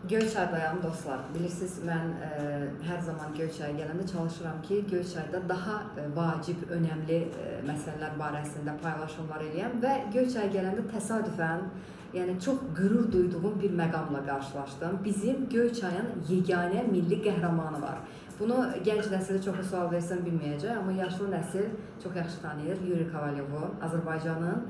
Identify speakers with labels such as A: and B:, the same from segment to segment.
A: Göyçaydayam dostlar. Bilirsiniz, mən hər zaman Göyçaya gələndə çalışıram ki, Göyçayda daha vacib, önəmli məsələlər barəsində paylaşımlar eləyəm və Göyçaya gələndə təsadüfən, yəni çox qürur duyduğum bir məqamla qarşılaşdım. Bizim Göyçayın yeganə milli qəhrəmanı var. Bunu gənc nəsil çoxu sual versən bilməyəcək, amma yaşlı nəsil çox yaxşı tanıyır. Yuri Kovalyovu, Azərbaycanın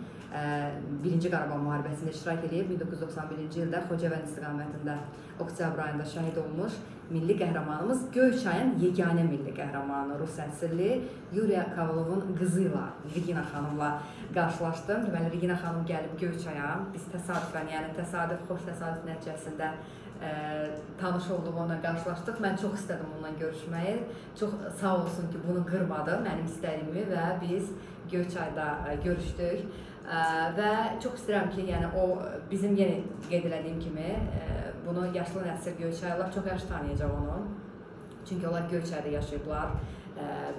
A: 1-ci Qarabağ müharibəsində iştirak edib 1991-ci ildə Xocavənd istiqamətində oktyabr ayında şəhid olmuş milli qəhrəmanımız, Göyçayın yeganə milli qəhrəmanı, Rus əsilli Yuri Kovalyovun qızı ilə, Regina xanımla qarşılaşdım. Deməli, Regina xanım gəlib Göyçaya, biz təsadüfən, yəni təsadüf, xoş təsadüf nəticəsində tanış olduğumla qarşılaşdıq. Mən çox istədim onunla görüşməyi. Çox sağ olsun ki, bunu qırmadı mənim istədiyimi və biz Göyçayda görüşdük. Və çox istəyirəm ki, yəni o bizim yenə qeyd elədiyim kimi bunu yaşlı nəsil Göyçaylılar çox yaxşı tanıyacaq onu. Çünki onlar Göyçayda yaşayıblar.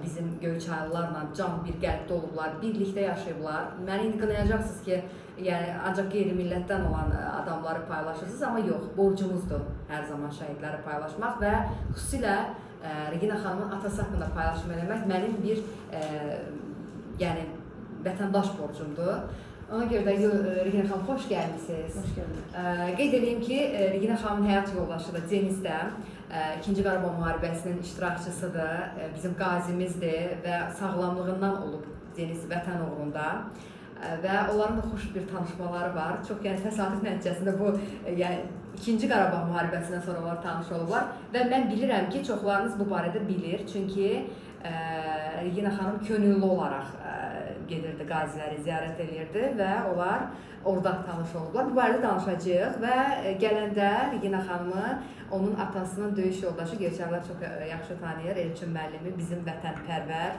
A: Bizim Göyçaylılarla can bir qəlbdə olublar, birlikdə yaşayıblar. Məni indi qınayacaqsınız ki, yəni ancaq qeyri-millətdən olan adamları paylaşırsınız, amma yox, borcumuzdur hər zaman şəhidləri paylaşmaq və xüsusilə Regina xanımın atası haqqında paylaşım eləmək mənim bir yəni vətəndaş borcumdur. Ona görə də Regina xanım, xoş gəlmişsiniz.
B: Hoş gördük.
A: Qeyd edeyim ki, Regina xanımın həyat yoldaşı da Denizdə 2-ci Qarabağ müharibəsinin iştirakçısıdır, bizim qazimizdir və sağlamlığından olub Deniz vətən uğrunda və onların da xoş bir tanışmaları var. Çox yəni təsadüf nəticəsində bu yəni 2-ci Qarabağ müharibəsindən sonra onlar tanış olublar və mən bilirəm ki, çoxlarınız bu barədə bilir, çünki Regina xanım könüllü olaraq gedirdi, qaziləri ziyarət edirdi və onlar orada tanış olublar. Bu barədə danışacağıq və gələndə Regina xanımı onun atasının döyüş yoldaşı, Göyçaylılar çox yaxşı tanıyır, Elçin müəllimi, bizim vətənpərvər,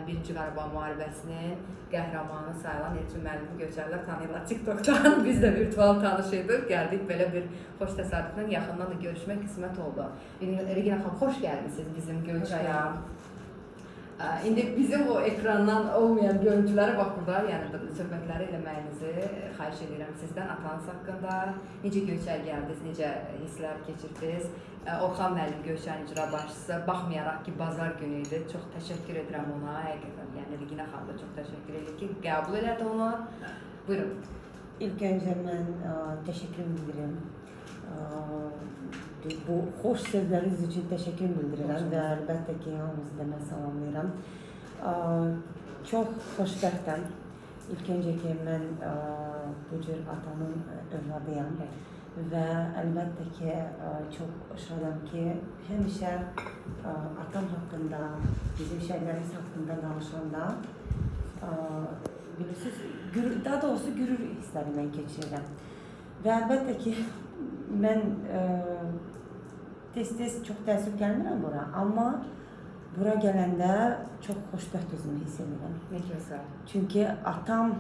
A: 1-ci Qarabağ müharibəsinin qəhrəmanı sayılan Elçin müəllimi Göyçaylılar tanıyırlar TikTok'dan. Biz də virtual tanış edirik, gəldik belə bir xoş təsadüflə yaxından da görüşmək qismət oldu. Regina xanım, xoş gəlmişsiniz bizim Göyçaya. İndi bizim o ekrandan olmayan görüntüləri bax burada, yəni söhbətləri eləməyinizi xahiş edirəm sizdən, atanız haqqında. Necə Göyçaya gəldiniz, necə hisslər keçirdiniz? Orxan müəllim Göyçayın icra başçısı, baxmayaraq ki, bazar günü idi, çox təşəkkür edirəm ona, həqiqətən. Yəni Regina xanım da çox təşəkkür edir ki, qəbul elədi onu. Buyurun.
B: İlk önce mən təşəkkür bildirirəm. Bu xoş sözləriniz üçün təşəkkür bildirirəm və əlbəttə ki, hamınızı da mən salamlayıram. Çox xoşbəxtəm. İlk öncə ki, mən bu cür atamın övladıyam və əlbəttə ki, çox şadam ki, həmişə atam haqqında, bizim şəhərlərimiz haqqında danışanda bilirsiniz, daha doğrusu qürur hissləri mən keçirirəm. Və əlbəttə ki, mən tez-tez çox təəssüf gəlmirəm bura, amma bura gələndə çox xoşbəxt özümü hiss edirəm.
A: Ne gözəl.
B: Çünki atamın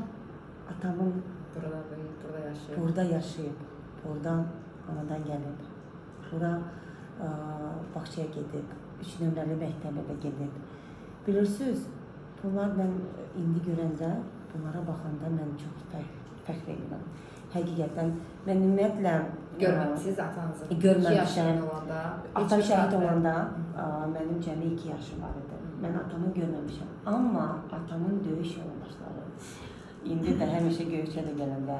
A: Burada böyüyüb, burada yaşayıb.
B: burada yaşayıb, buradan anadan gəlib, bura bağçaya gedib, 3 nömrəli məktəbə də gedib. Bilirsiniz, bunlar mən indi görəndə, bunlara baxanda mən çox fəxr edirəm. Həqiqətən, mən ümumiyyətlə
A: Görməmisiniz atanızı?
B: Görməmişəm.
A: Atam
B: şəhid olanda mənim cəmi 2 yaşım var idi. Mən atamı görməmişəm. Amma atamın döyüş yoldaşları, indi də həmişə Göyçədə gələndə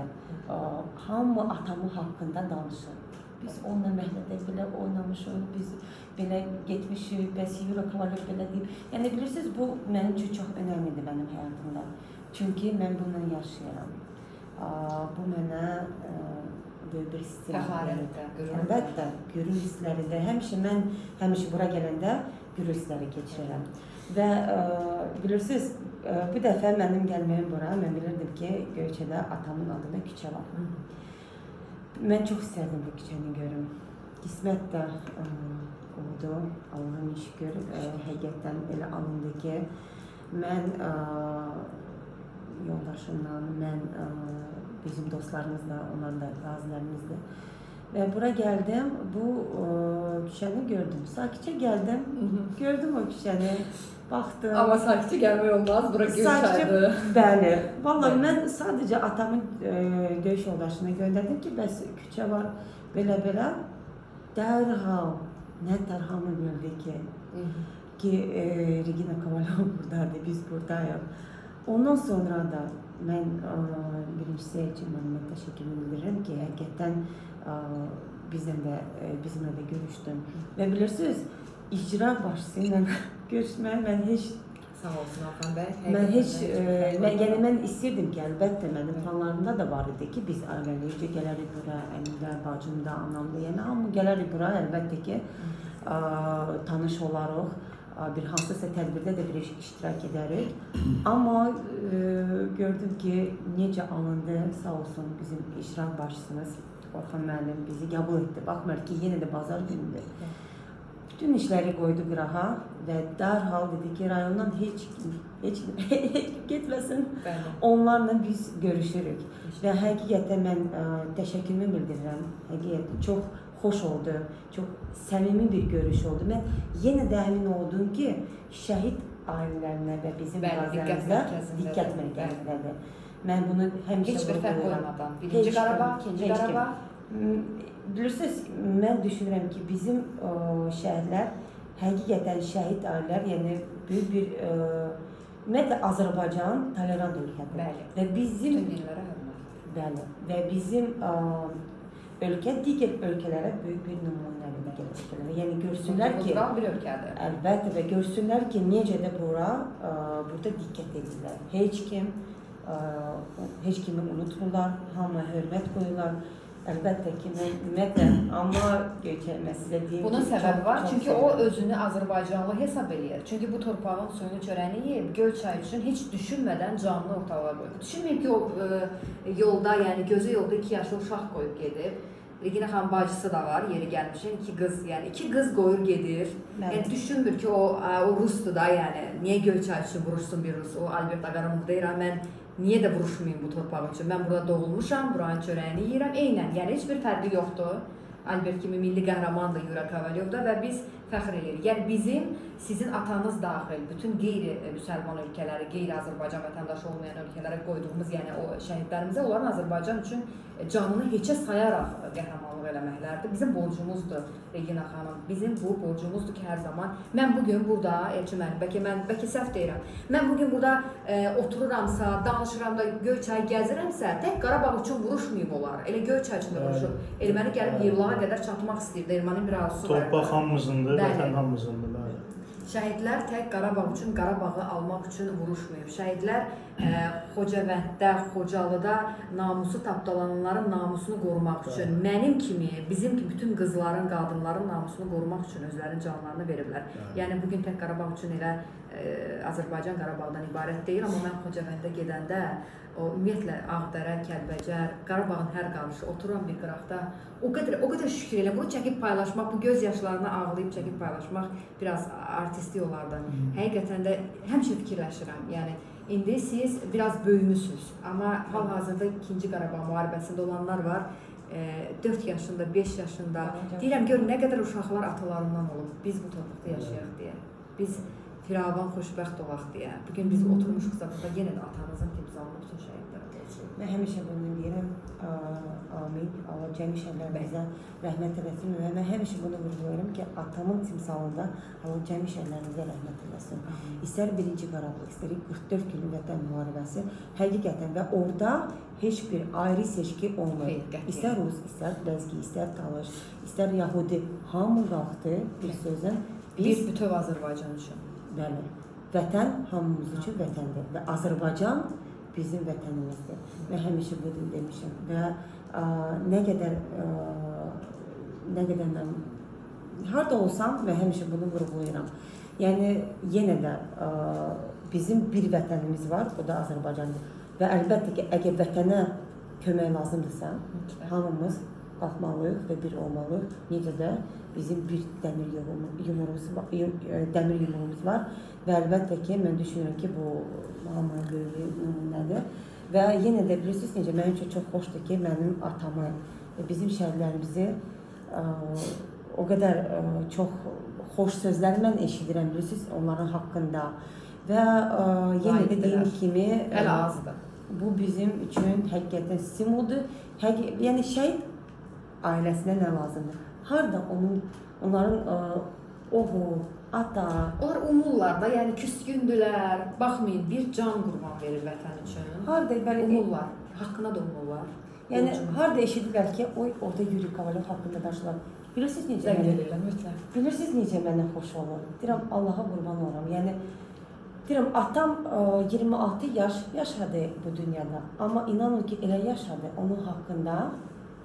B: hamı atamın haqqında danışır. Biz onunla məhdədə belə oynamışıq, biz belə getmişik, bəs Yuri Kovalyov belə deyib. Yəni bilirsiniz, bu mənim üçün çox önəmlidir mənim həyatımda. Çünki mən bununla yaşayıram. Bu mənə böyük bir
A: Fəxarətdə, qürur.
B: Əlbəttə, qürur hissləridir. Həmişə bura gələndə qürur hissləri keçirirəm. Və bilirsiniz, bu dəfə mənim gəlməyim bura, mən bilirdim ki, Göyçədə atamın adında küçə var. Mən çox istərdim bu küçəni görüm. Qismət də oldu, Allah'ın şükür, həqiqətən elə alındı ki, mən yoldaşımla, mən bizim dostlarımızla, onlar da qazilərimizdir. Və bura gəldim, bu küçəni gördüm. Sakitcə gəldim, gördüm o küçəni, baxdım.
A: Amma sakitcə gəlmək olmaz, bura Göyçaydır.
B: Bəli. Vallahi mən sadəcə atamın döyüş yoldaşına göndərdim ki, bəs küçə var belə-belə. Dərhal, nə dərhamı bildi ki, Regina Kovalyova buradadır, biz buradayıq. Ondan sonra da mən birincisi üçün mən təşəkkürümü bildirirəm ki, həqiqətən bizimlə də görüşdüm. Və bilirsiniz, icra başçısı ilə görüşməyə mən heç
A: Sağ olsun Hakan bəy.
B: Mən istəyirdim ki, əlbəttə mənim planlarımda da var idi ki, biz ailəlikcə gələrik bura, əmimlər, bacım da, anam da, yəni hamı gələrik bura, əlbəttə ki, tanış olarıq. Bir hansısa tədbirdə də bir iştirak edərik. Amma gördüm ki, necə alındı, sağ olsun bizim iştirak başçısımız Orxan müəllim bizi qəbul etdi. Baxmayaraq ki, yenə də bazar günüdür. Bütün işləri qoydu qırağa və dərhal dedi ki, rayondan heç kim getməsin. Onlarla biz görüşürük. Və həqiqətən mən təşəkkürümü bildirirəm. Həqiqətən çox xoş oldu, çox səmimi bir görüş oldu. Mən yenə də əmin oldum ki, şəhid ailələrinə və bizim qazilərimizə diqqət mərkəzindədir. Mən bunu həmişə
A: heç bir fərq qoymadan. Birinci Qarabağ, ikinci Qarabağ.
B: Bilirsiniz, mən düşünürəm ki, bizim şəhidlər, həqiqətən şəhid ailələr, yəni böyük bir, ümumiyyətlə Azərbaycan tolerant ölkədir. Və bizim bəli, və bizim ölkə digər ölkələrə böyük bir nümunədir digər ölkələrə. Yəni görsünlər ki,
A: bir ölkədir.
B: Əlbəttə və görsünlər ki, necə də burada diqqət edirlər. Heç kimi unutmurlar, hamıya hörmət qoyurlar. Əlbəttə ki, mən ümumiyyətlə, amma mən sizə deyim ki,
A: bunun səbəbi var, çünki o özünü Azərbaycanlı hesab edir. Çünki bu torpağın suyunu, çörəyini yeyib, Göyçay üçün heç düşünmədən canlı ortalığa qoyub. Düşünməyib ki, o yolda, yəni gözü yolda 2 yaşlı uşaq qoyub gedib. Regina xanım bacısı da var, yeri gəlmişən, 2 qız, yəni 2 qız qoyur gedir. Yəni düşünmür ki, o Rusdur da, yəni niyə Göyçay üçün vuruşsun bir Rus? O Albert Ağaramov deyir, mən niyə də vuruşmayayım bu torpaq üçün? Mən burada doğulmuşam, buranın çörəyini yeyirəm. Eynən, yəni heç bir fərqi yoxdur. Albert kimi milli qəhrəmandır Yura Kovalyovda və biz fəxr edirik. Yəni bizim, sizin atanız daxil, bütün qeyri-müsəlman ölkələri, qeyri-Azərbaycan vətəndaşı olmayan ölkələrə qoyduğumuz, yəni o şəhidlərimizə, onların Azərbaycan üçün canını heçə sayaraq qəhrəmanlıq eləməklərdir. Bizim borcumuzdur Regina xanım. Bizim bu borcumuzdur ki, hər zaman. Mən bugün burada, Elçi müəllim, bəlkə səhv deyirəm. Mən bugün burada otururamsa, danışıram da, Göyçay gəzirəmsə, tək Qarabağ üçün vuruşmayıb olar. Elə Göyçay üçün də vuruşur. Erməni gəlib Yevlağa qədər çatmaq istəyirdi. Ermənin bir arzusu var.
C: Torpaq hamımızındır, vətən hamımızındır.
A: Şəhidlər tək Qarabağ üçün, Qarabağı almaq üçün vuruşmayıb. Şəhidlər Xocavənddə, Xocalıda namusu tapdalananların namusunu qorumaq üçün, mənim kimi, bizim kimi bütün qızların, qadınların namusunu qorumaq üçün özlərinin canlarını veriblər. Yəni bugün tək Qarabağ üçün elə Azərbaycan Qarabağdan ibarət deyil, amma mən Xocavəndə gedəndə ümumiyyətlə Ağdərə, Kəlbəcər, Qarabağın hər qarışı oturan bir qıraqda o qədər şükür elə bunu çəkib paylaşmaq, bu göz yaşlarını ağlayıb çəkib paylaşmaq biraz artistlik olardı. Həqiqətən də həmişə fikirləşirəm. Yəni indi siz biraz böyümüsünüz, amma hal-hazırda 2-ci Qarabağ müharibəsində olanlar var. 4 yaşında, 5 yaşında. Deyirəm, gör nə qədər uşaqlar atalarından olub. Biz bu torpaqda yaşayaq deyə. Biz firavan xoşbəxt olaq deyə. Bugün biz oturmuşuqsa burada yenə də atanızın timsalını bütün şəhidlərə olsun.
B: Mən həmişə bunu deyirəm, amin, Allah cəmi şəhərlərimizə rəhmət eləsin və mən həmişə bunu vurgulayıram ki, atamın timsalında Allah cəmi şəhərlərimizə rəhmət eləsin. İstər 1-ci Qarabağ, istər 44 günlük vətən müharibəsi həqiqətən və orada heç bir ayrı seçki olmadı. İstər Rus, istər Ləzgi, istər Talış, istər Yahudi, hamı qalxdı bir sözlə.
A: Bir bütöv Azərbaycan üçün.
B: Bəli, vətən hamımız üçün vətəndir və Azərbaycan bizim vətənimizdir. Mən həmişə bunu demişəm və nə qədər mən harda olsam və həmişə bunu vurgulayıram. Yəni yenə də bizim bir vətənimiz var, o da Azərbaycandır. Və əlbəttə ki, əgər vətənə kömək lazımdırsa, hamımız qalxmalıyıq və bir olmalıyıq. Necə də bizim bir dəmir yumruğumuz var və əlbəttə ki, mən düşünürəm ki, bu hamıya böyük nümunədir. Və yenə də bilirsiniz necə, mənim üçün çox xoşdur ki, mənim atamı bizim şəhidlərimizi o qədər çox xoş sözlər mən eşidirəm bilirsiniz onların haqqında və yenə də dediyim kimi
A: Hələ azdır.
B: bu bizim üçün həqiqətən simvoldur. Yəni şəhid ailəsinə nə lazımdır? Harda onların oğul, ata,
A: Onlar umurlar da, yəni küskündülər, baxmayın bir can qurban verir vətən üçün.
B: harda belə
A: Umurlar, haqqına da umurlar.
B: yəni harda eşidiblər ki, orada Yuri Kovalyev haqqında danışırlar. Bilirsiniz necə
A: Zəng
B: mənə?
A: edirlər mütləq.
B: Bilirsiniz necə mənə xoş olur? Deyirəm Allaha qurban olaram. Yəni deyirəm atam 26 yaş yaşadı bu dünyada. Amma inanın ki elə yaşadı. Onun haqqında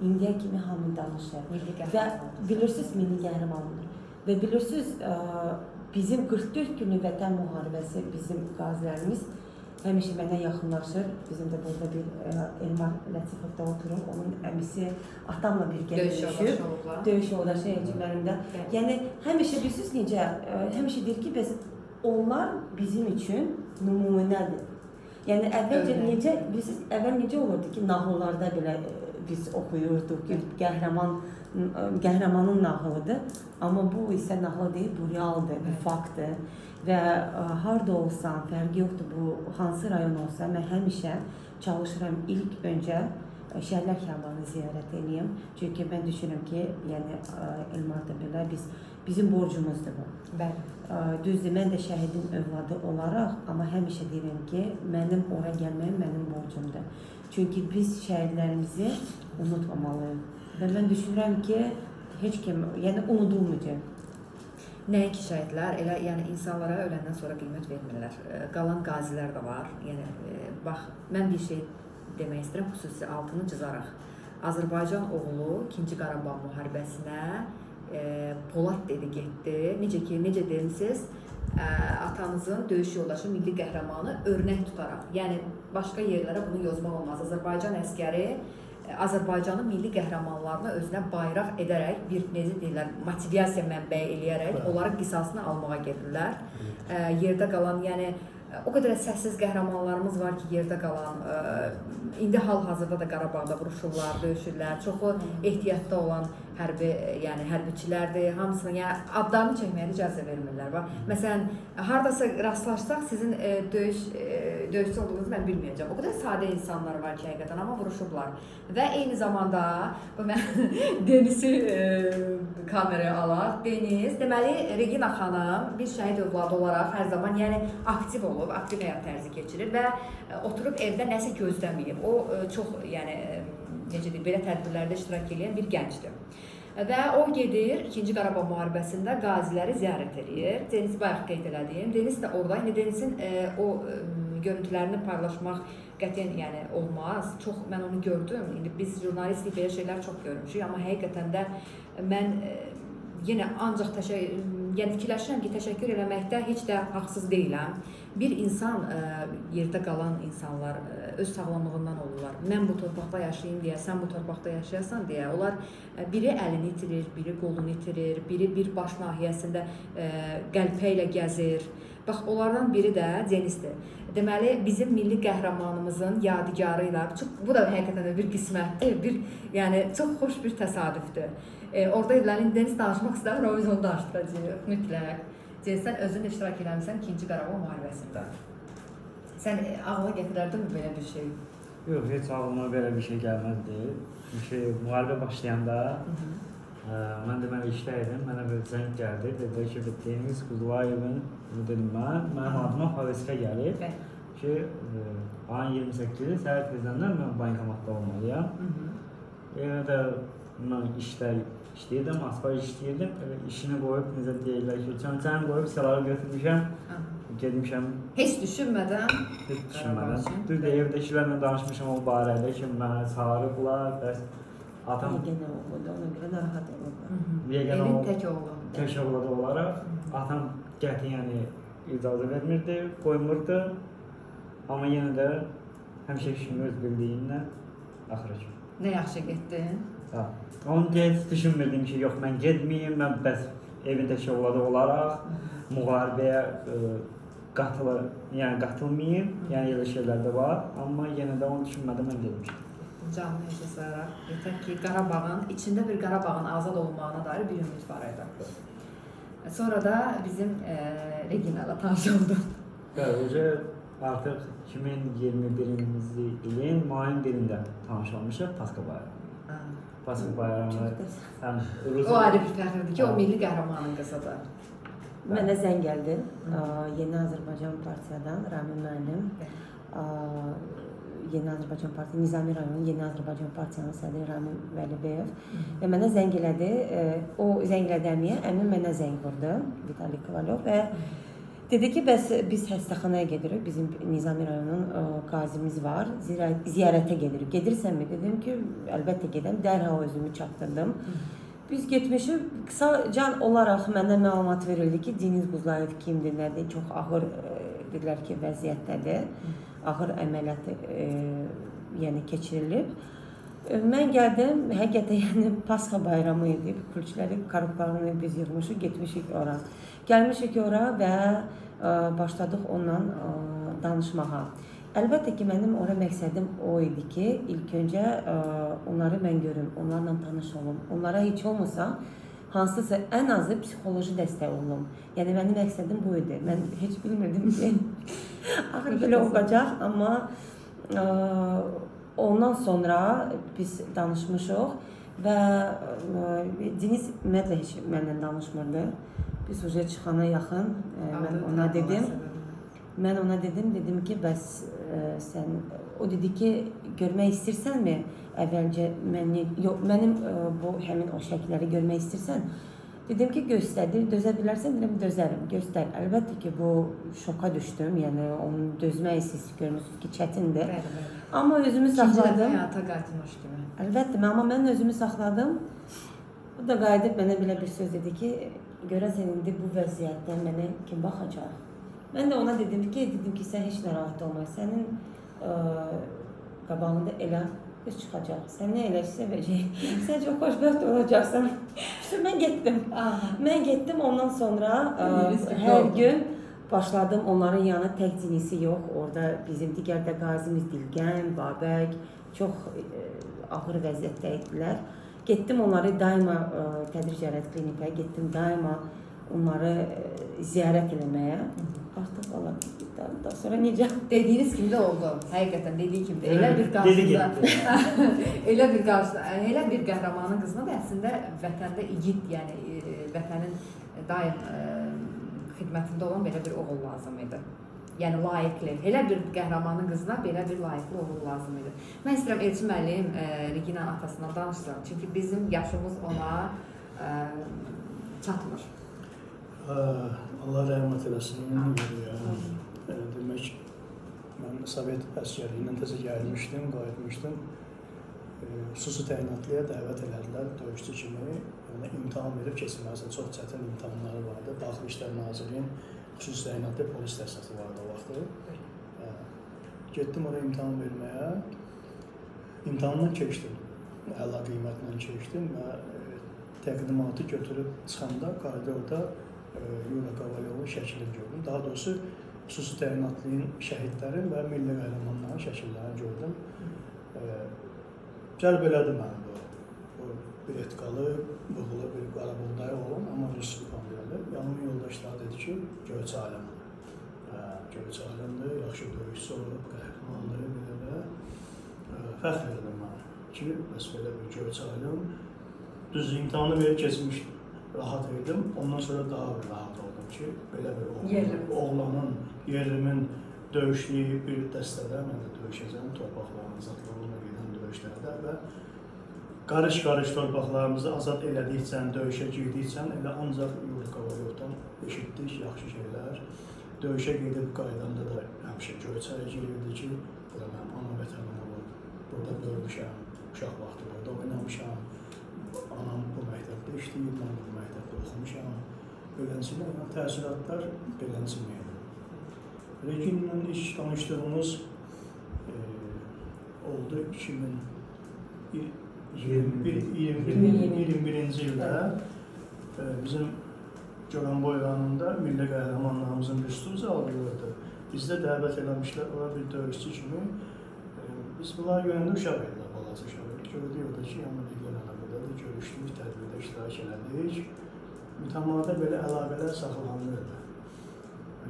B: indiyə kimi hamı danışır.
A: Milli
B: Və
A: qəhrəman.
B: bilirsiniz milli qəhrəmandır. Və bilirsiniz bizim 44 günlük vətən müharibəsi bizim qazilərimiz həmişə mənə yaxınlaşır. Bizim də burada bir Elmar Lətifovda oturur. Onun əmisi atamla birgə
A: Döyüş
B: döyüşür.
A: yoldaşı olublar.
B: Döyüş yoldaşı elçilərimdə. Yəni həmişə bilirsiniz necə, həmişə deyir ki, bəs onlar bizim üçün nümunədir. Yəni əvvəlcə
A: Örnək.
B: necə bilirsiniz, əvvəl necə olurdu ki, nağıllarda belə biz oxuyurduq ki, qəhrəmanın nağılıdır. Amma bu isə nağıl deyil, bu realdır, bu faktdır. Və harda olsam, fərqi yoxdur bu hansı rayon olsa, mən həmişə çalışıram ilk öncə Şəhidlər Xiyabanını ziyarət edeyim. Çünki mən düşünürəm ki, yəni Elmar da belə bizim borcumuzdur bu.
A: Bəli.
B: Düzdür, mən də şəhidin övladı olaraq, amma həmişə deyirəm ki, mənim ora gəlməyim mənim borcumdur. Çünki biz şəhidlərimizi unutmamalıyıq. Və mən düşünürəm ki, heç kim, yəni unudulmayacaq.
A: Nəinki şəhidlər, elə yəni insanlara öləndən sonra qiymət vermirlər. Qalan qazilər də var. Yəni bax, mən bir şey demək istəyirəm, xüsusi altını cızaraq. Azərbaycan oğlu 2-ci Qarabağ müharibəsinə Polad dedi getdi. Necə demisiniz? Atanızın döyüş yoldaşı milli qəhrəmanı örnək tutaraq. Yəni başqa yerlərə bunu yozmaq olmaz. Azərbaycan əskəri Azərbaycanın milli qəhrəmanlarını özünə bayraq edərək bir necə deyirlər, motivasiya mənbəyi eləyərək onların qisasını almağa gedirlər. Yerdə qalan, yəni o qədər səssiz qəhrəmanlarımız var ki, yerdə qalan, indi hal-hazırda da Qarabağda vuruşurlar, döyüşürlər. Çoxu ehtiyatda olan hərbiçilərdir. Hamısının yəni adlarını çəkməyə icazə vermirlər. Məsələn, hardasa rastlaşsaq sizin döyüşçü olduğunuzu mən bilməyəcəm. O qədər sadə insanlar var ki, həqiqətən, amma vuruşublar. Və eyni zamanda mən Denisi kameraya alaq. Deniz, deməli Regina xanım bir şəhid övladı olaraq hər zaman yəni aktiv olub, aktiv həyat tərzi keçirir və oturub evdə nəsə gözləməyib. O çox yəni necə deyim, belə tədbirlərdə iştirak edən bir gəncdir. Və o gedir 2-ci Qarabağ müharibəsində qaziləri ziyarət edir. Denisi bayaq qeyd elədim. Denis də orada. İndi Denisin o görüntülərini paylaşmaq qətiyyən yəni olmaz. Çox mən onu gördüm. İndi biz jurnalistlik belə şeylər çox görmüşük, amma həqiqətən də mən yenə ancaq fikirləşirəm ki, təşəkkür eləməkdə heç də haqsız deyiləm. Bir insan, yerdə qalan insanlar öz sağlamlığından olurlar. Mən bu torpaqda yaşayayım deyə, sən bu torpaqda yaşayasan deyə, onlar biri əlini itirir, biri qolunu itirir, biri bir baş nahiyəsində qəlpə ilə gəzir. Bax, onlardan biri də Denisdir. Deməli, bizim milli qəhrəmanımızın yadigarı ilə, bu da həqiqətən də bir qismətdir, yəni çox xoş bir təsadüfdür. Orada edilənin Denis danışmaq istəmir, o biz onu danışdıracağıq, mütləq. Sən özün iştirak eləmişsən 2-ci Qarabağ müharibəsində. Sən ağla gətirərdinmi belə bir şey?
C: Yox, heç ağlıma belə bir şey gəlməzdi. Müharibə başlayanda mən deməli işdəydim, mənə bir zəng gəldi. Dedi ki, Deniz Quzlayevin, dedim mənim adıma Paveska gəlib ki, ayın 28-i səhər tezəndən mən bankomatda olmalıyam. Yenə də mən işləyirdim, asfalt işləyirdim. İşini qoyub, necə deyirlər ki, çançanı qoyub, sıraları götürmüşəm, gedmişəm.
A: Heç düşünmədən?
C: Heç düşünmədən. Düz də evdəkilərlə danışmışam o barədə ki, mənə çağırıblar, bəs atam...
B: Yeganə oğludur, ona görə narahat olurlar.
A: Evin tək oğlu.
C: Tək oğlu olaraq, atam qəti yəni icazə vermirdi, qoymurdu. Amma yenə də həmişə işimi öz bildiyimlə axıra kimi.
A: Nə yaxşı getdin?
C: Onu heç düşünmürdim ki, yox mən getməyim, mən bəs evin tək oğlu olaraq müharibəyə qatılmayayım, yəni elə şeylər də var. Amma yenə də onu düşünmədən mən getmişəm.
A: Canlı necə sayaraq, yetər ki, Qarabağın, içində bir Qarabağın azad olunmağına dair bir ümid var idi. Sonra da bizim Regina ilə tanış oldum.
C: Bəli, artıq 2021-ci ilin mayın 1-də tanış olmuşuq Paska bayramında. Paska bayramı həm
A: O ayrı bir fəxrdir ki, o milli qəhrəmanın qızıdır.
B: Mənə zəng gəldi. Yeni Azərbaycan Partiyadan Ramin müəllim. Yeni Azərbaycan Partiyası, Nizami rayonunun Yeni Azərbaycan Partiyasının sədri Ramin Vəlibeyev və mənə zəng elədi. O zəng elədəmiyə əmim mənə zəng vurdu, Vitali Kovalyov və dedi ki, bəs biz xəstəxanaya gedirik, bizim Nizami rayonunun qazimiz var, ziyarətə gedirik. Gedirsənmi? Dedim ki, əlbəttə gedəm, dərhal özümü çatdırdım. Biz getmişik, qısaca olaraq mənə məlumat verildi ki, Deniz Quzlayev kimdir, nədir, çox ağır dedilər ki, vəziyyətdədir. Ağır əməliyyat yəni keçirilib. Mən gəldim, həqiqətən yəni Pasxa bayramı idi. Külçləri, karıqlarını biz yığmışıq, getmişik ora. Gəlmişik ora və başladıq onunla danışmağa. Əlbəttə ki, mənim ora məqsədim o idi ki, ilk öncə onları mən görüm, onlarla tanış olum. Onlara heç olmasa hansısa ən azı psixoloji dəstək olum. Yəni mənim məqsədim bu idi. Mən heç bilmirdim ki, axır belə olacaq, amma ondan sonra biz danışmışıq və Deniz ümumiyyətlə heç mənlə danışmırdı. Biz uca çıxana yaxın mən ona dedim ki, bəs sən, o dedi ki, görmək istəyirsənmi əvvəlcə mənim bu həmin o şəkilləri görmək istəyirsən? Dedim ki, göstərdi, dözə bilərsən, dedim, dözərəm, göstər. Əlbəttə ki, bu şoka düşdüm, yəni onu dözmək siz görmürsünüz ki, çətindir. Amma özümü saxladım.
A: Həyata qayıtmış kimi.
B: Əlbəttə, amma mən özümü saxladım. O da qayıdıb mənə belə bir söz dedi ki, görəsən indi bu vəziyyətdən mənə kim baxacaq? Mən də ona dedim ki, sən heç narahat olma, sənin qabağında elə qız çıxacaq, sən nə elə sevəcək, sən çox xoşbəxt olacaqsan. Mən getdim, ondan sonra hər gün başladım onların yanına, tək cinisi yox, orada bizim digər də qazimiz Dilgən, Babək, çox ağır vəziyyətdə idilər. Getdim onları daima tədris cərrahiyyə klinikaya getdim, daima onları ziyarət eləməyə. Artıq valla daha sonra necə?
A: Dediyiniz kimi də oldu. Həqiqətən dediyi kimi də. Elə bir qəhrəmanın qızına da əslində vətəndə igid, yəni vətənin daim xidmətində olan belə bir oğul lazım idi. Yəni layiqli. Elə bir qəhrəmanın qızına belə bir layiqli oğul lazım idi. Mən istəyirəm Elçin müəllim Regina'nın atasından danışsın. Çünki bizim yaşımız ona çatmır.
D: Allah rəhmət eləsin. Demək, mən Sovet əsgərliyindən təzə gəlmişdim, qayıtmışdım. Xüsusi təyinatlıya dəvət elədilər döyüşçü kimi. Yəni, imtahan verib keçilməsi çox çətin imtahanları vardı. Daxili İşlər Nazirliyinin xüsusi təyinatlı polis dəstəsi vardı o vaxtı. Getdim oraya imtahan verməyə. İmtahandan keçdim. Əla qiymətlə keçdim və təqdimatı götürüb çıxanda koridorda Yura Kovalyovun şəklini gördüm. Daha doğrusu xüsusi təyinatlının şəhidlərin və milli qəhrəmanların şəkillərini gördüm. Cəlb elədi məni bu biletkalı, bığılı bir qara buğday olan, amma rus komandirli. Yanımın yoldaşları dedi ki, Göyçə alimdir. Göyçə alimdir, yaxşı döyüşçü olub, qəhrəmandır, belə. Fəxr edirəm mən ki, bəs belə bir Göyçə alim. Düz imtahanı verib keçmişdim. Rahat edim. Ondan sonra daha bir rahat oldum ki, belə bir oğlanın, yerlimin döyüşlüyü bir dəstədə mən də döyüşəcəm, torpaqların azadlığına gedən döyüşlərdə və qarış-qarış torpaqlarımızı azad elədikcən, döyüşə girdikcən, elə ancaq Yuri Kovalyovdan eşitdik yaxşı şeylər. Döyüşə gedib qaydanda da həmişə Göyçəyə girirdi ki, burada mənim ana vətənim olur, burada dövmüşəm, uşaq vaxtı burada oynamışam. Anam bu məktəbdə işləyib, mən bu məktəbdə oxumuşam. Beləncələr, təəssüratlar beləncəməyədir. Regina'nın ilk tanışdığımız oldu 2021-ci ildə bizim Göranboy rayonunda milli qəhrəmanlarımızın büstü ucaldılırdı. Bizdə dəvət eləmişlər, ora bir döyüşçü kimi. Biz bunları görəndə uşaq idilər, balaca gördük, o da ki, Amerikalı əlaqədə görüşdük, tədbirdə iştirak elədik. Mütəmadilə belə əlaqələr saxlanılırdı.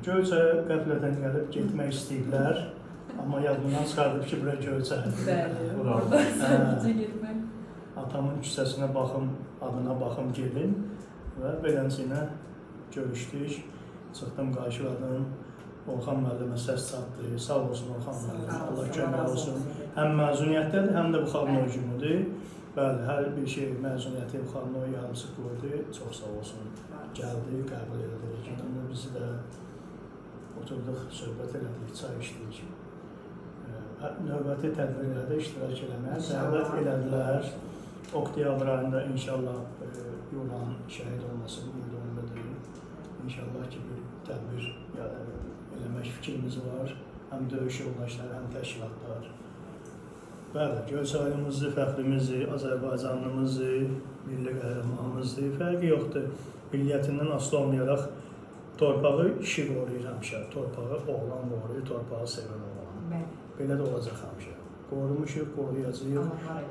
D: Göyçaya qəflətən gəlib getmək istəyiblər, amma yadımdan çıxardım ki, bura Göyçaydır.
A: Bəli, orada sadəcə getmək.
D: Atamın küçəsinə baxım, adına baxım gedin və beləncə görüşdük. Çıxdım, qarşıladım. Orxan müəllimə səs çatdı. Sağ olsun Orxan müəllim. Allah kömək olsun. Həm məzuniyyətdədir, həm də bu xanım günüdür. Bəli, hər bir şey məzuniyyəti xanım yarımçı qoydu. Çox sağ olsun. Gəldi, qəbul elədik. Bizi də oturduq, söhbət elədik, çay içdik. Növbəti tədbirlərdə iştirak eləməyə dəvət elədilər. Oktyabr ayında inşallah Yunan şəhid olmasının ümidlidir. İnşallah ki, bir tədbir eləmək fikrimiz var. Həm döyüş yoldaşları, həm təşkilatlar. Bəli, Göyçayımızdır, fəxrimizdir, Azərbaycanlımızdır, milli qəhrəmanımızdır. Fərqi yoxdur. Milliyyətindən asılı olmayaraq torpağı kişi qoruyur həmişə. Torpağı oğlan qoruyur, torpağı sevən oğlan. Belə də olacaq həmişə. Qorumuşuq, qoruyacağıq.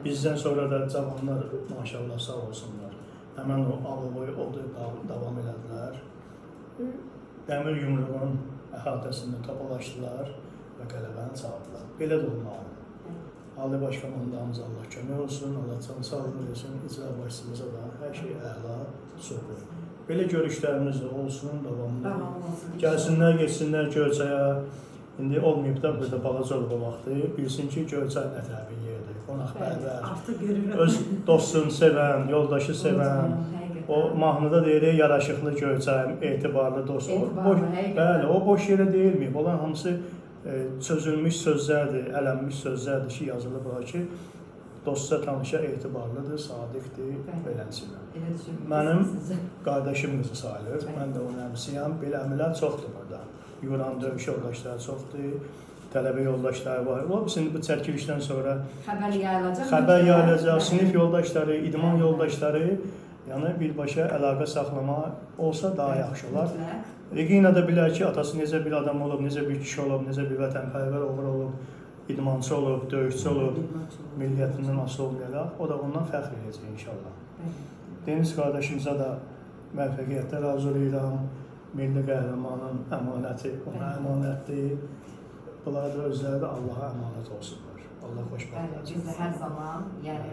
D: Bizdən sonra da cavanlar maşallah sağ olsunlar. Həmən o alovu davam elədilər. Dəmir yumruğun əhatəsində topalaşdılar və qələbəni çaldılar. Belə də olmalıdır. Ali Baş Komandanımız Allah kömək olsun, Allah can sağlıq olsun, icra başçımıza da hər şey əla, super. Belə görüşlərimiz də olsun, davamlı. Gəlsinlər, geçsinlər Göyçaya. İndi olmayıb da burada balaca olub o vaxtı. Bilsin ki, Göyçay nə təbii yerdir, qonaqpərvər. Öz dostunu sevən, yoldaşı sevən. O mahnıda deyirik, yaraşıqlı Göyçay, etibarlı dost. Bəli, o boş yerə deyilməyib. Olan hamısı çözülmüş sözlərdir, ələnmiş sözlərdir ki, yazılıb var ki, dostca tanışa etibarlıdır, sadiqdir, beləncələ. Mənim qardaşım qızı sayılır, mən də onun əmsiyəm. Belə əmilər çoxdur burada. Yunan döyüş yoldaşları çoxdur, tələbə yoldaşları var. O, şimdi bu çəkilişdən sonra xəbər yayılacaq, sinif yoldaşları, idman yoldaşları, yəni birbaşa əlaqə saxlamaq olsa daha yaxşı olar. Regina da bilər ki, atası necə bir adam olub, necə bir kişi olub, necə bir vətənpərvər oğul olub, idmançı olub, döyüşçü olub, milliyyətindən asılı olmayaraq, o da ondan fəxr edəcək inşallah. Deniz qardaşımıza da müvəffəqiyyətlər arzulayıram. Milli qəhrəmanın əmanəti ona əmanətdir. Bunlar da özləri də Allaha əmanət olsunlar. Allah xoşbəxt etsin.
A: Biz də hər zaman, yəni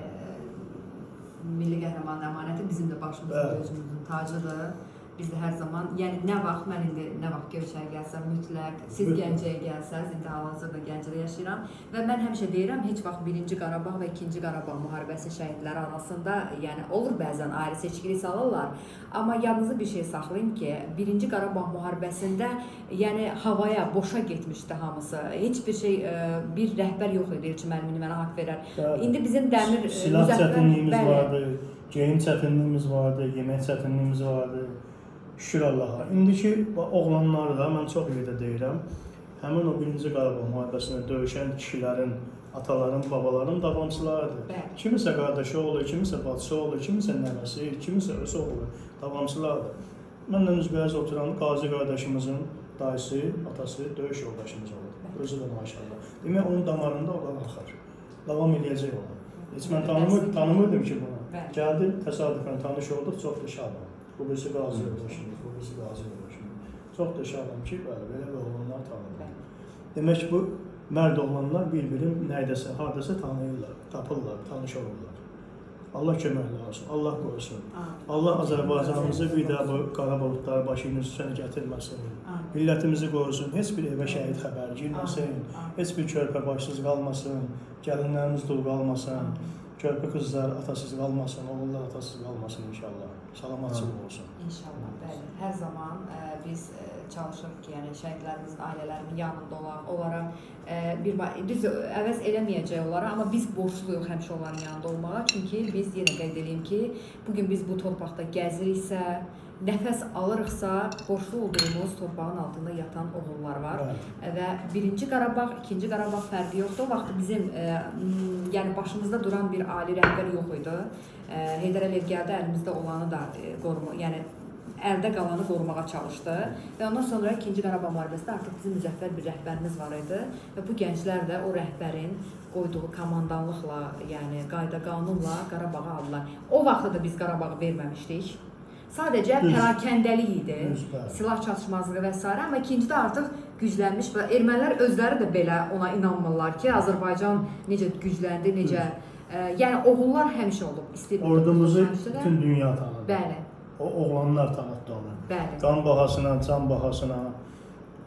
A: milli qəhrəmanın əmanəti bizim də başımızın, gözümüzün tacıdır. Biz də hər zaman, yəni nə vaxt, mən indi nə vaxt Göyçaya gəlsəm, mütləq, siz Gəncəyə gəlsəz, indi hal-hazırda Gəncədə yaşayıram və mən həmişə deyirəm, heç vaxt 1-ci Qarabağ və 2-ci Qarabağ müharibəsi şəhidləri arasında, yəni olur bəzən ayrı seçkili salırlar, amma yadınızda bir şey saxlayın ki, 1-ci Qarabağ müharibəsində, yəni havaya, boşa getmişdi hamısı, heç bir şey, bir rəhbər yox idi, Elçi müəllim mənə haqq verər. İndi bizim dəmir
D: silah çətinliyimiz vardı, geyim çətinliyimiz vardı, yemək çətinliyimiz vardı. Şükür Allaha. İndiki oğlanları da mən çox yerdə deyirəm, həmin o 1-ci Qarabağ müharibəsində döyüşən kişilərin, ataların, babaların davamçılarıdır. Kimisə qardaşı oğlu, kimisə bacısı oğlu, kimisə nəvəsi, kimisə öz oğlu davamçılardır. Məndən üzbəyiz oturan Qazi qardaşımızın dayısı, atası döyüş yoldaşımız olur. Özü də maşallah. Demək, onun damarında olan axır. Davam edəcək onu. Heç mən tanımırdım ki bunu. Gəldi, təsadüfən tanış olduq, çox da şadım. Bu birisi Qazi yoldaşımız, bu birisi Qazi yoldaşımız. Çox da şadım ki, belə bir oğlanlar tanıyırlar. Demək ki, bu mərd oğlanlar bir-birini nəydəsə, hardasa tanıyırlar, tapırlar, tanış olurlar. Allah köməkli olsun, Allah qorusun. Allah Azərbaycanımızı bir daha bu qara buludları başının üstünə gətirməsin. Millətimizi qorusun, heç bir evə şəhid xəbəri girməsin, heç bir körpə başsız qalmasın, gəlinlərimiz dul qalmasın. Körpə qızlar atasız qalmasın, oğullar atasız qalmasın inşallah. Salamatçılıq olsun.
A: İnşallah, bəli. Hər zaman biz çalışırıq ki, yəni şəhidlərimizin, ailələrinin yanında olaq, onlara biz əvəz eləməyəcək onlara, amma biz borcluyuq həmişə onların yanında olmağa. Çünki biz yenə qeyd edeyim ki, bugün biz bu torpaqda gəziriksə, nəfəs alırıqsa, borclu olduğumuz torpağın altında yatan oğullar var. Və 1-ci Qarabağ, 2-ci Qarabağ fərqi yoxdur. O vaxt bizim yəni başımızda duran bir ali rəhbər yox idi. Heydər Əliyev gəldi, əlimizdə olanı da qoruma, yəni əldə qalanı qorumağa çalışdı. Və ondan sonra 2-ci Qarabağ müharibəsində artıq bizim müzəffər bir rəhbərimiz var idi və bu gənclər də o rəhbərin qoyduğu komandanlıqla, yəni qayda-qanunla Qarabağı aldılar. O vaxtda da biz Qarabağı verməmişdik. Sadəcə pərakəndəlik idi, silah çatışmazlığı və s. Amma ikincidə artıq güclənmiş və ermənilər özləri də belə ona inanmırlar ki, Azərbaycan necə gücləndi, necə... Yəni, oğullar həmişə olub, istəyir.
D: Ordumuzu bütün dünya tanıdı.
A: Bəli.
D: O oğlanlar tanıdı onu.
A: Bəli.
D: Qan bahasına, can bahasına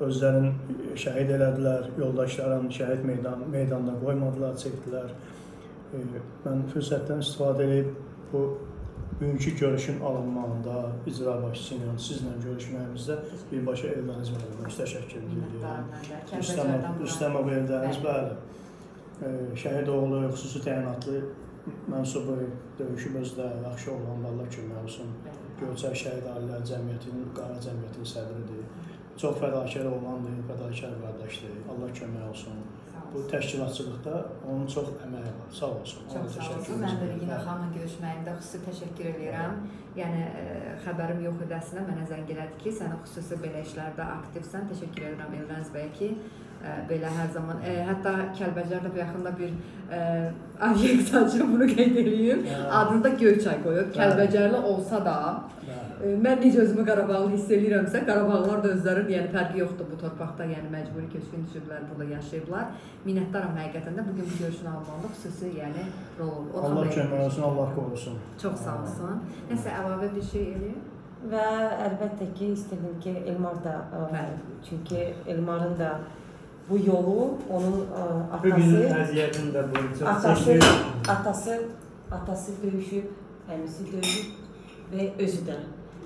D: özlərini şəhid elədilər, yoldaşlarını şəhid meydanda qoymadılar, çəkdilər. Mən fürsətdən istifadə edib bu bugünkü görüşün alınmağında icra başçısı ilə sizlə görüşməyimizdə birbaşa Eldəniz müəllimə təşəkkür edirəm. Rüstəmov Eldəniz, bəli. Şəhid oğlu, xüsusi təyinatlı mənsubu döyüşümüzdə yaxşı olan Allah kömək olsun. Göyçay Şəhid Aililər Cəmiyyətinin, Qara Cəmiyyətinin sədridir. Çox fədakar oğlandır, fədakar qardaşdır. Allah kömək olsun. Bu təşkilatçılıqda onun çox əməyi var. Sağ olsun.
A: Çox sağ olsun. Mən də Regina xanımla görüşməyimdə xüsusi təşəkkür edirəm. Yəni, xəbərim yox idi əslində, mənə zəng elədi ki, sən xüsusi belə işlərdə aktivsən. Təşəkkür edirəm Eldəniz bəy ki, belə hər zaman. Hətta Kəlbəcərdə bu yaxında bir obyekt açıb, bunu qeyd edeyim. Adını da Göyçay qoyub. Kəlbəcərli olsa da, mən necə özümü Qarabağlı hiss edirəmsə, Qarabağlılar da özləri, yəni fərqi yoxdur bu torpaqda, yəni məcburi köçkün düşüblər, burada yaşayıblar. Minnətdaram həqiqətən də bugün bu görüşün alınmağında xüsusi, yəni rol olur.
D: Allah kömək olsun, Allah qorusun.
A: Çox sağ olsun. Nəsə əlavə bir şey eləyim?
B: Və əlbəttə ki, istədim ki, Elmar da, çünki Elmarın da bu yolu onun
C: Bugünün əziyyətini də bu çox
B: atası döyüşüb, əmisi döyüşüb və özü də.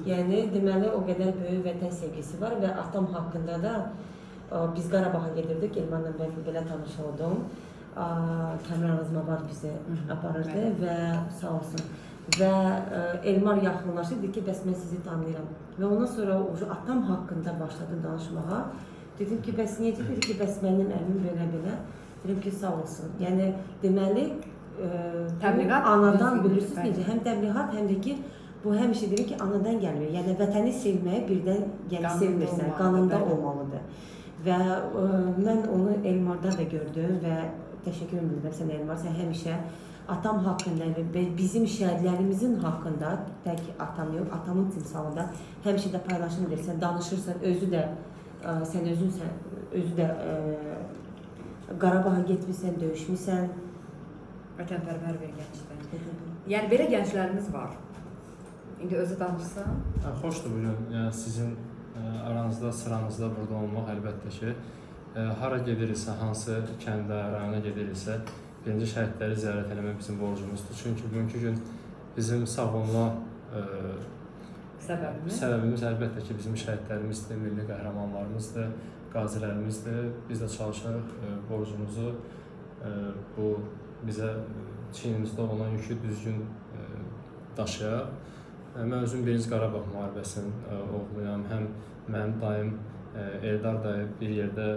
B: Yəni, deməli, o qədər böyük vətən sevgisi var və atam haqqında da biz Qarabağa gedirdik, Elmanla mən belə tanış oldum. Kəmran Azmavar bizi aparırdı və sağ olsun. Və Elmar yaxınlaşırdı ki, bəs mən sizi tanıyıram. Və ondan sonra atam haqqında başladı danışmağa. Dedim ki, bəs necə? Dedi ki, bəs mənim əmim belə-belə. Dedim ki, sağ olsun. Yəni, deməli, anadan bilirsiniz necə? Həm təbliğat, həm də ki, bu həmişə deyir ki, anadan gəlmir. Yəni, vətəni sevməyə birdən sevmirsən, qanında olmalıdır. Və mən onu Elmarda da gördüm və təşəkkür edirəm sən Elmar, sən həmişə atam haqqında və bizim şəhidlərimizin haqqında, tək atam yox, atamın timsalında həmişə də paylaşım edirsən, danışırsan, özü də Qarabağa getmirsən, döyüşmüsən.
A: Vətənpərvər bir gəncdir. Yəni, belə gənclərimiz var. İndi özü danışsan?
E: Xoşdur bugün, yəni sizin aranızda, sıranızda burada olmaq əlbəttə ki, hara gediriksə, hansı kəndə, rayona gediriksə, birinci şəhidləri ziyarət eləmək bizim borcumuzdur. Çünki bugünkü gün bizim sağ olma səbəbimiz əlbəttə ki, bizim şəhidlərimizdir, milli qəhrəmanlarımızdır, qazilərimizdir. Biz də çalışarıq borcumuzu, bu bizə çiynimizdə olan yükü düzgün daşıyaq. Mən özüm 1-ci Qarabağ müharibəsinin oğluyam. Həm mənim dayım Eldar dayı bir yerdə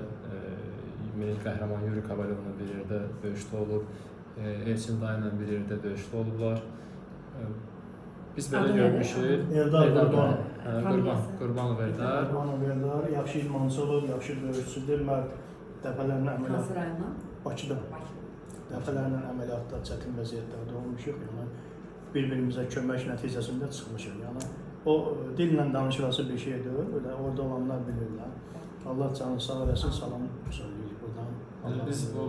E: milli qəhrəman Yuri Kovalyovla bir yerdə döyüşdə olub. Elçin dayı ilə bir yerdə döyüşdə olublar. Biz belə görmüşük.
D: Eldar
E: Qurbanov Eldar.
D: Qurbanov Eldar, yaxşı idmançı olub, yaxşı döyüşçüdür. Mən dəfələrlə
A: Hansı rayondan?
D: Bakıda. Dəfələrlə əməliyyatda, çətin vəziyyətlərdə olmuşuq. Yəni, bir-birimizə kömək nəticəsində çıxmışıq. Yəni, o dillə danışılası bir şey deyil, orada olanlar bilirlər. Allah canı sağ eləsin, salam söyləyik buradan.
E: Biz bu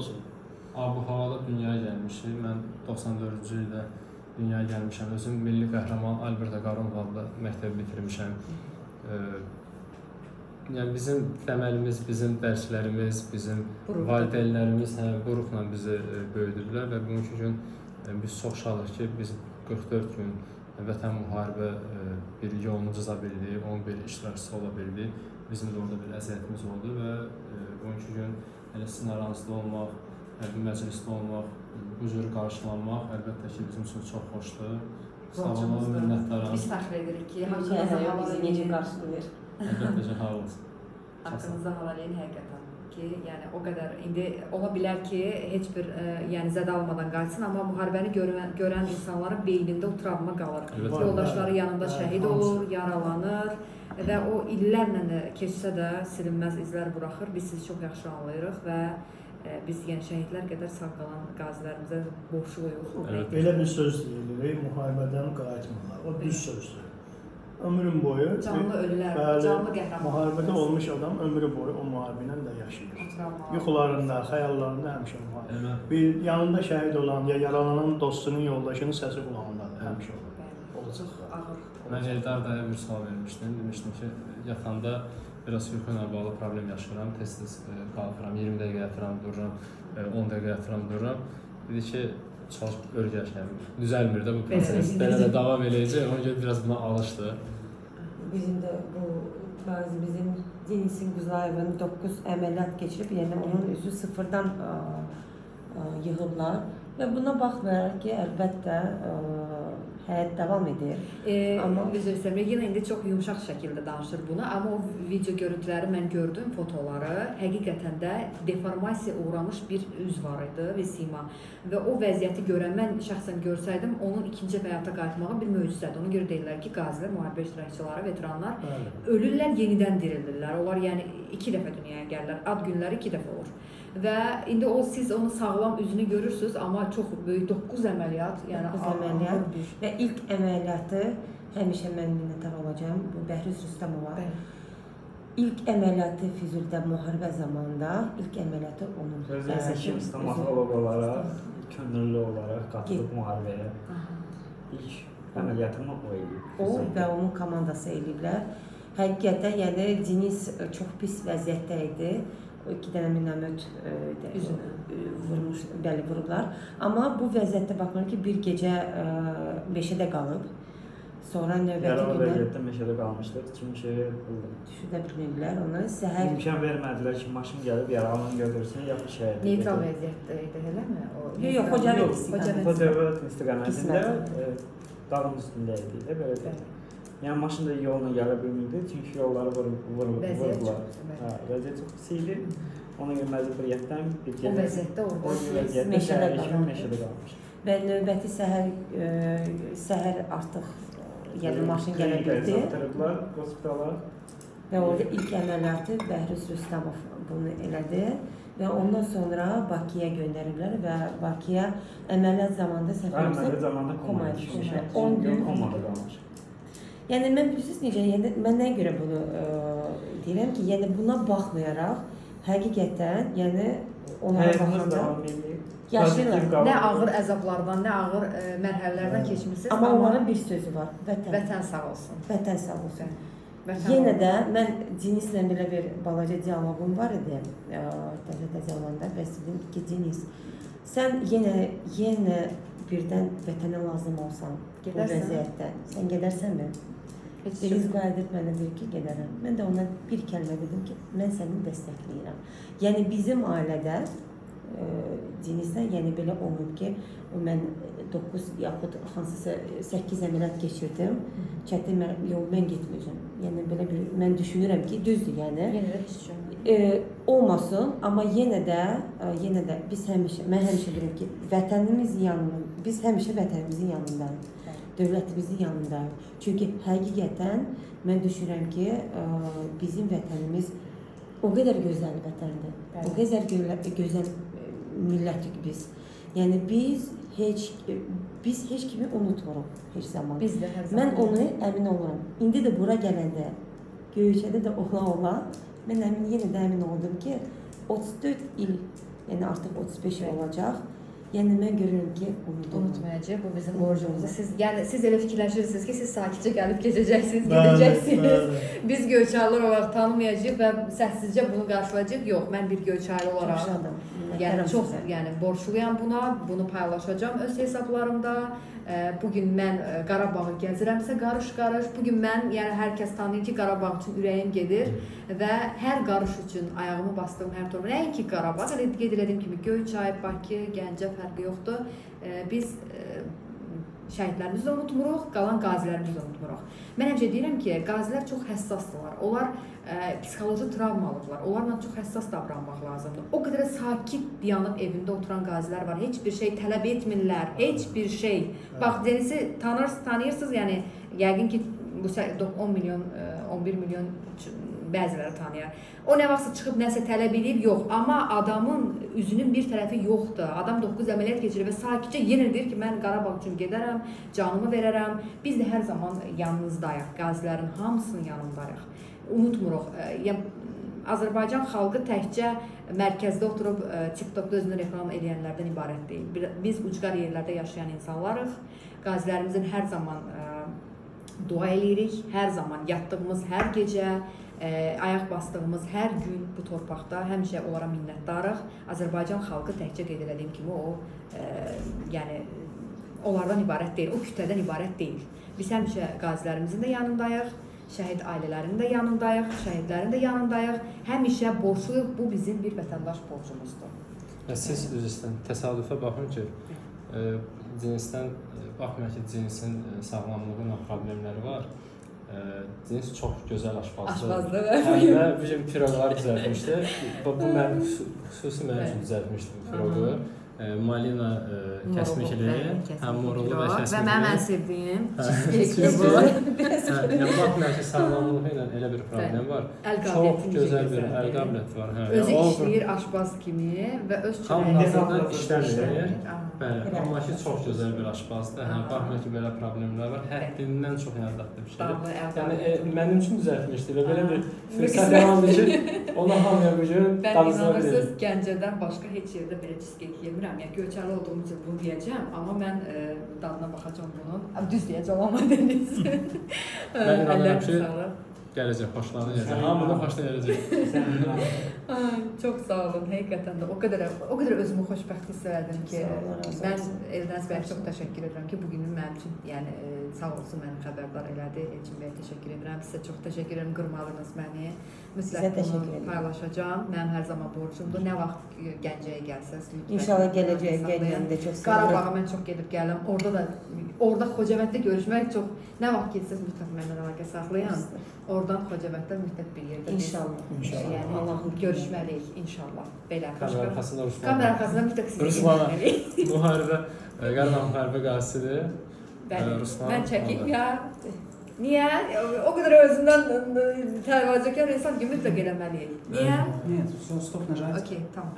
E: ab-havada dünyaya gəlmişik. Mən 94-cü ildə dünyaya gəlmişəm. Özüm milli qəhrəman Albert Qaronov adlı məktəbi bitirmişəm. Yəni bizim təməlimiz, bizim dərslərimiz, bizim valideynlərimiz bu ruhla bizi böyüdüblər və bugünkü gün biz çox şadıq ki, biz 44 gün vətən müharibə bir yolunu cıza bildik, 11 iştirakçısı ola bildik. Bizim də orada bir əziyyətimiz oldu və bugünkü gün elə sizin aranızda olmaq, məclisdə olmaq, bu cür qarşılanmaq əlbəttə ki, bizim üçün çox xoşdur. Sağ olun, minnətdaram.
A: Biz fəxr edirik ki,
B: Bizi necə qarşılayır.
E: Əlbəttə ki, sağ olun.
A: haqqınızda halal edin həqiqətən. ki, yəni o qədər indi ola bilər ki, heç bir yəni zədə almadan qayıtsın, amma müharibəni görən insanların beynində o travma qalır.
E: Evet.
A: Yoldaşları yanında
D: Bəli,
A: şəhid
D: hamısı.
A: olur, yaralanır və o illərlə keçsə də silinməz izlər buraxır. Biz sizi çox yaxşı anlayırıq və biz yəni şəhidlər qədər sağ qalan qazilərimizə borcluyuq.
E: Evet.
D: Belə bir söz deyilir, müharibədən qayıtmırlar. O düz sözdür. Ömrün boyu
A: Canlı ölülər,
D: bəli,
A: canlı qəhrəmanlar.
D: müharibədə olmuş adam ömrü boyu o müharibə ilə də yaşayır. Yuxularında, xəyallarında həmişə müharibə.
E: Evet.
D: Bir yanında şəhid olan ya yaralanan dostunun, yoldaşının səsi qulağındadır həmişə olur. Olacaq.
A: Ağır.
E: Mən Eldar dayıya bir sual vermişdim. Demişdim ki, yatanda biraz yuxu ilə bağlı problem yaşayıram. Tez-tez qalxıram, 20 dəqiqə yatıram, dururam, 10 dəqiqə yatıram, dururam. Dedi ki, çalışıb ölgəş, yəni düzəlmir də bu proses. Belə də davam eləyəcək. Ona görə biraz buna alışdı.
B: Bizim də bu bəzi bizim Denisin Quzayevin 9 əməliyyat keçirib, yəni onun üzü sıfırdan yığıblar və buna baxmayaraq ki, əlbəttə həyat davam edir.
A: Amma üzr istəyirəm, yenə indi çox yumşaq şəkildə danışır bunu, amma o video görüntüləri mən gördüm, fotoları, həqiqətən də deformasiyaya uğramış bir üz var idi və sima. Və o vəziyyəti görən, mən şəxsən görsəydim, onun ikinci həyata qayıtmağı bir möcüzədir. Ona görə deyirlər ki, qazilər, müharibə iştirakçıları, veteranlar
D: Bəli.
A: ölürlər, yenidən dirilirlər. Onlar yəni 2 dəfə dünyaya gəlirlər, ad günləri 2 dəfə olur. Və indi siz onun sağlam üzünü görürsünüz, amma çox böyük 9 əməliyyat, yəni
B: 9 əməliyyat və ilk əməliyyatı həmişə mən minnətdar olacağam. Bu Bəhruz Rüstəmova. İlk əməliyyatı Füzulidə müharibə zamanında ilk əməliyyatı onun.
C: Özünüzü stomatolog olaraq, könüllü olaraq qatılıb müharibəyə. İlk əməliyyatımı o eləyib.
B: O və onun komandası eləyiblər. Həqiqətən, yəni Deniz çox pis vəziyyətdə idi. O 2 dənə minamöt vurublar. Amma bu vəziyyətdə baxmır ki, bir gecə meşədə qalıb. Sonra növbəti
C: Yaralı
B: günlər
C: vəziyyətdə meşədə qalmışdır. Çünki
B: düşüdə bilmirlər ona. Səhər
C: imkan vermədilər ki, maşın gəlib yaralını götürsün, yaxud şəhid.
A: Neytral vəziyyətdə idi, eləmi?
B: Yox, Xocalı
C: Xocalı istiqamətində dağın üstündə idi də belə deyək. Yəni maşın da yolla gələ bilmirdi, çünki yolları vurdular. Vəziyyət çox pis idi. Ona görə məcburiyyətdən bir
A: O vəziyyətdə orada
B: meşədə
C: qalmış.
B: Və növbəti səhər artıq yəni maşın gələ bildi.
C: Çatdırıblar hospitala.
B: Və orada ilk əməliyyatı Bəhruz Rüstəmov bunu elədi. Və ondan sonra Bakıya göndəriblər və Bakıya əməliyyat zamanında
C: Əməliyyat zamanında komaya düşmüş.
B: 10 gün
C: komada qalmış.
B: Yəni mən bilirsiniz necə, yəni mən nəyə görə bunu deyirəm ki, yəni buna baxmayaraq həqiqətən, yəni onlara baxanda yaşayırlar.
A: Nə ağır əzablardan, nə ağır mərhələlərdən keçmisiniz.
B: Amma onların bir sözü var,
A: vətən sağ olsun.
B: Vətən sağ olsun. Yenə də mən Denislə belə bir balaca dialoqum var idi, təzə olanda və dedim ki, Denis, sən yenə birdən vətənə lazım olsan bu vəziyyətdə, sən gedərsənmi? Deniz qayıdıb mənə deyir ki, gedərəm. Mən də ona bir kəlmə dedim ki, mən səni dəstəkləyirəm. Yəni bizim ailədə Denizdə yəni belə olub ki, mən 9 yaxud hansısa 8 əməliyyat keçirdim. Çətin yol mən getməyəcəm. Yəni belə bir mən düşünürəm ki, düzdür yəni. Olmasın, amma yenə də biz mən həmişə deyirəm ki, biz həmişə vətənimizin yanındayıq. Dövlətimizin yanındayıq. Çünki həqiqətən mən düşünürəm ki, bizim vətənimiz o qədər gözəl vətəndir. O qədər gözəl millətdik biz. Yəni biz heç kimi unutmuruq heç zaman.
A: Biz də hər zaman.
B: Mən onu əmin oluram. İndi də bura gələndə, Göyçədə də ola, mən yenə də əmin oldum ki, 34 il, yəni artıq 35 il olacaq. Yəni mən görürəm ki,
A: unutmayacaq. Bu bizim borcumuzdur. Siz elə fikirləşirsiniz ki, siz sakitcə gəlib keçəcəksiniz, gedəcəksiniz. Biz Göyçaylılar olaraq tanımayacağıq və səssizcə bunu qarşılayacağıq. Yox, mən bir Göyçaylı olaraq çox borcluyam buna, bunu paylaşacağam öz hesablarımda. Bugün mən Qarabağı gəzirəmsə qarış-qarış. Bugün mən, yəni hər kəs tanıyır ki, Qarabağ üçün ürəyim gedir və hər qarış üçün ayağımı bastığım hər torba. Nəinki Qarabağ, qeyd etdiyim kimi Göyçay, Bakı, Gəncə fərqi yoxdur. Biz şəhidlərimizi də unutmuruq, qalan qazilərimizi də unutmuruq. Mən həmişə deyirəm ki, qazilər çox həssasdırlar. Onlar psixoloji travma alıblar. Onlarla çox həssas davranmaq lazımdır. O qədər sakit dayanıb evində oturan qazilər var. Heç bir şey tələb etmirlər. Heç bir şey. Bax, Denisi tanıyırsınız, yəni yəqin ki bu 10 milyon, 11 milyon bəziləri tanıyır. O nə vaxtsa çıxıb nəsə tələb edib, yox. Amma adamın üzünün bir tərəfi yoxdur. Adam 9 əməliyyat keçirir və sakitcə yenə deyir ki, mən Qarabağ üçün gedərəm, canımı verərəm. Biz də hər zaman yanınızdayıq. Qazilərin hamısının yanındayıq. Unutmuruq. Azərbaycan xalqı təkcə mərkəzdə oturub TikTokda özünü reklam edənlərdən ibarət deyil. Biz ucqar yerlərdə yaşayan insanlarıq. Qazilərimizin hər zaman dua eləyirik. Hər zaman yatdığımız hər gecə, ayaq bastığımız hər gün bu torpaqda həmişə onlara minnətdarıq. Azərbaycan xalqı təkcə qeyd elədiyim kimi o yəni onlardan ibarət deyil, o kütlədən ibarət deyil. Biz həmişə qazilərimizin də yanındayıq, şəhid ailələrinin də yanındayıq, şəhidlərin də yanındayıq. Həmişə borcluyuq, bu bizim bir vətəndaş borcumuzdur.
E: Siz üzrdən təsadüfə baxın ki, cinsdən baxmayaq ki, cinsin sağlamlığı ilə problemləri var. Cins çox gözəl aşpazdır. Həm də bizim piroqları düzəltmişdi. Bu mən xüsusi mənim üçün düzəltmişdim bu piroqu. Malina kəsmişdi, həm morulu və kəsmişdi. Və mənim ən sevdiyim cheesecake bu. Baxmayaq ki, sağlamlığı ilə elə bir problem var. Çox gözəl bir əl qabiliyyəti var.
A: Özü işləyir aşpaz kimi və öz
E: çörəyini işləmir. Bəli, amma ki, çox gözəl bir aşpazdır. Baxmayaq ki, belə problemlər var. Həddindən çox yaddaşlı bir şeydir. Yəni, mənim üçün düzəltmişdi və belə bir fürsət yarandı ki, ona hamıya bu gün damızına verir.
A: İnanırsınız, Gəncədən başqa heç yerdə belə cheesecake yemirəm. Yəni, Göyçəli olduğum üçün bunu deyəcəm, amma mən dadına baxacağım bunun. Düz deyəcəm, amma Deniz.
E: Mən inanıram ki, gələcək, xoşlanacaq. Hamını xoşlanacaq.
A: Çox sağ olun, həqiqətən də o qədər özümü xoşbəxt hiss elədim ki, mən Eldəniz bəyə çox təşəkkür edirəm ki, bugünün mənim üçün, yəni sağ olsun məni xəbərdar elədi. Elçin bəyə təşəkkür edirəm, sizə çox təşəkkür edirəm, qırmadınız məni. Mütləq bunu paylaşacağam, mənim hər zaman borcumdur. Nə vaxt Gəncəyə gəlsəz,
B: İnşallah gələcəyə gələndə çox sevinirəm.
A: Qarabağa mən çox gedib gələm, orada Xocavənddə görüşmək çox, nə vaxt getsəz mütləq məndən əlaqə saxlayın. Oradan Xocavənddə mütləq bir yerdə yəni görüşməliyik inşallah. Belə
E: kamera arxasında Ruslan.
A: Kamera arxasında mütləq sizi
E: görüşməliyik. Müharibə, Qarabağ müharibə qazisidir.
A: Mən çəkib ya. Niyə? O qədər özündən təvazökar insan ki, mütləq eləməliyik. Niyə?
F: Нет, все, стоп, нажать.
A: Okey, tamam.